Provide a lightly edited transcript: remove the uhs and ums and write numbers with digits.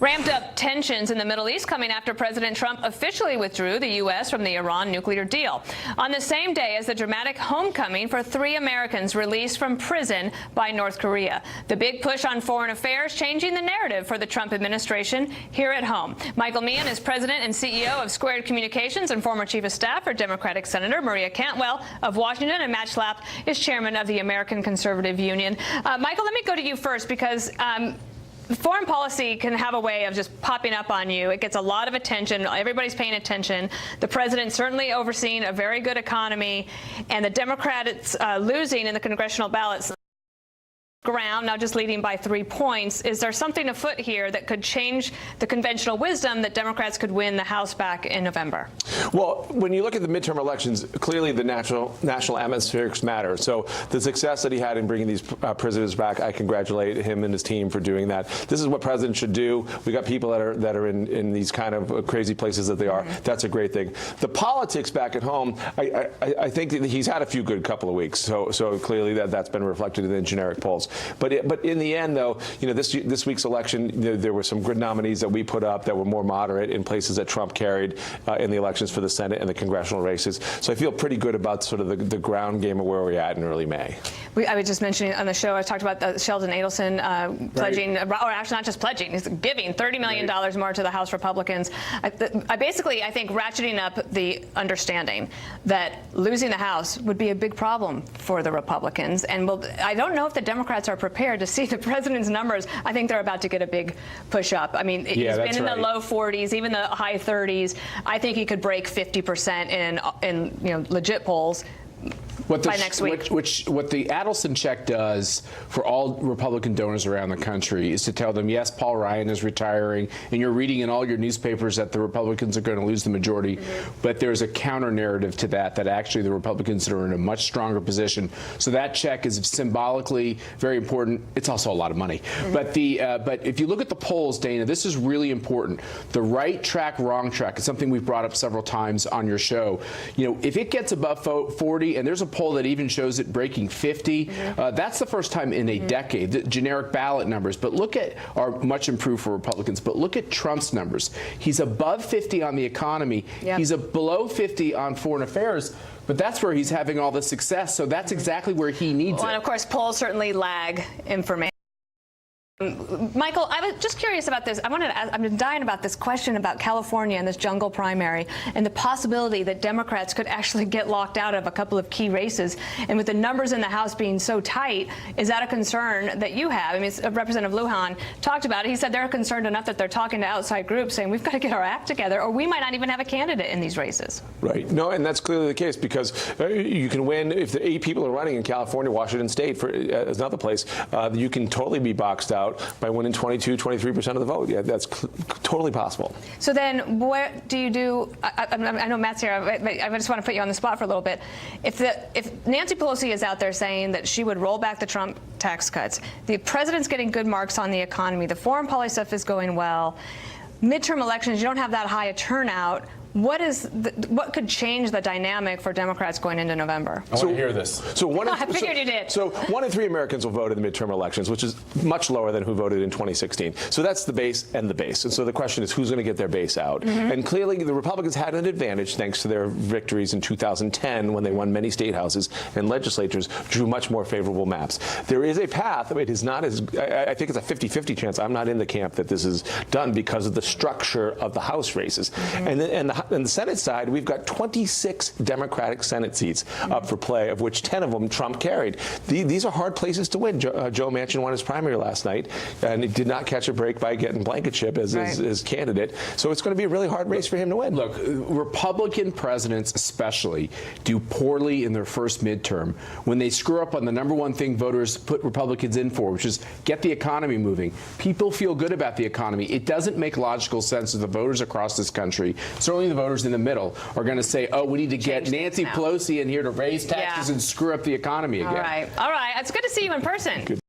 Ramped up tensions in the Middle East coming after President Trump officially withdrew the U.S. from the Iran nuclear deal, on the same day as the dramatic homecoming for 3 Americans released from prison by North Korea. The big push on foreign affairs changing the narrative for the Trump administration here at home. Michael Meehan is president and CEO of Squared Communications and former chief of staff for Democratic Senator Maria Cantwell of Washington, and Matt Schlapp is chairman of the American Conservative Union. Michael, let me go to you first, because foreign policy can have a way of just popping up on you. It gets a lot of attention. Everybody's paying attention. The president certainly overseeing a very good economy, and the Democrats losing in the congressional ballots ground, now just leading by 3 points. Is there something afoot here that could change the conventional wisdom that Democrats could win the House back in November? Well, when you look at the midterm elections, clearly the national atmospherics matter. So the success that he had in bringing these prisoners back, I congratulate him and his team for doing that. This is what presidents should do. We got people that are in these kind of crazy places that they are. That's a great thing. The politics back at home, I think that he's had a few good couple of weeks. So clearly that's been reflected in the generic polls. But in the end, though, you know, this week's election, there were some good nominees that we put up that were more moderate in places that Trump carried in the elections for the Senate and the congressional races. So I feel pretty good about sort of the ground game of where we're at in early May. I was just mentioning on the show, I talked about Sheldon Adelson pledging, or actually not just pledging, he's giving $30 million more to the House Republicans. I think ratcheting up the understanding that losing the House would be a big problem for the Republicans. And I don't know if the Democrats are prepared to see the president's numbers. I think they're about to get a big push up. I mean, he's been in the low 40s, even the high 30s. I think he could break 50% in legit polls by next week. What the Adelson check does for all Republican donors around the country is to tell them, yes, Paul Ryan is retiring, and you're reading in all your newspapers that the Republicans are going to lose the majority, but there's a counter narrative to that actually the Republicans are in a much stronger position. So that check is symbolically very important. It's also a lot of money. But if you look at the polls, Dana, this is really important. The right track, wrong track is something we've brought up several times on your show. You know, if it gets above 40, and there's a poll that even shows it breaking 50. That's the first time in a decade. The generic ballot numbers, but look at, are much improved for Republicans. But look at Trump's numbers. He's above 50 on the economy. He's below 50 on foreign affairs. But that's where he's having all the success. So that's exactly where he needs it. And of course, polls certainly lag information. Michael, I was just curious about this. I've been dying about this question about California and this jungle primary and the possibility that Democrats could actually get locked out of a couple of key races. And with the numbers in the House being so tight, is that a concern that you have? I mean, Representative Lujan talked about it. He said they're concerned enough that they're talking to outside groups saying we've got to get our act together, or we might not even have a candidate in these races. Right. No, and that's clearly the case, because you can win if the 8 people are running in California, Washington State as another place. You can totally be boxed out by winning 22, 23% of the vote. Yeah, that's totally possible. So then what do you do? I know Matt's here. I just want to put you on the spot for a little bit. If Nancy Pelosi is out there saying that she would roll back the Trump tax cuts, the president's getting good marks on the economy, the foreign policy stuff is going well, midterm elections, you don't have that high a turnout. What could change the dynamic for Democrats going into November? I want to hear this. I figured you did. So 1 in 3 Americans will vote in the midterm elections, which is much lower than who voted in 2016. So that's the base and the base. And so the question is, who's going to get their base out? And clearly the Republicans had an advantage thanks to their victories in 2010 when they won many state houses and legislatures drew much more favorable maps. There is a path. I mean, it is not as, I think it's a 50-50 chance. I'm not in the camp that this is done because of the structure of the House races. On the Senate side, we've got 26 Democratic Senate seats up for play, of which 10 of them Trump carried. These are hard places to win. Joe Manchin won his primary last night, and he did not catch a break by getting Blankenship as his candidate. So it's going to be a really hard race for him to win. Look, Republican presidents especially do poorly in their first midterm when they screw up on the #1 thing voters put Republicans in for, which is get the economy moving. People feel good about the economy. It doesn't make logical sense that the voters across this country, certainly the voters in the middle, are going to say, oh, we need to get Nancy Pelosi in here to raise taxes and screw up the economy again. All right. It's good to see you in person. Good.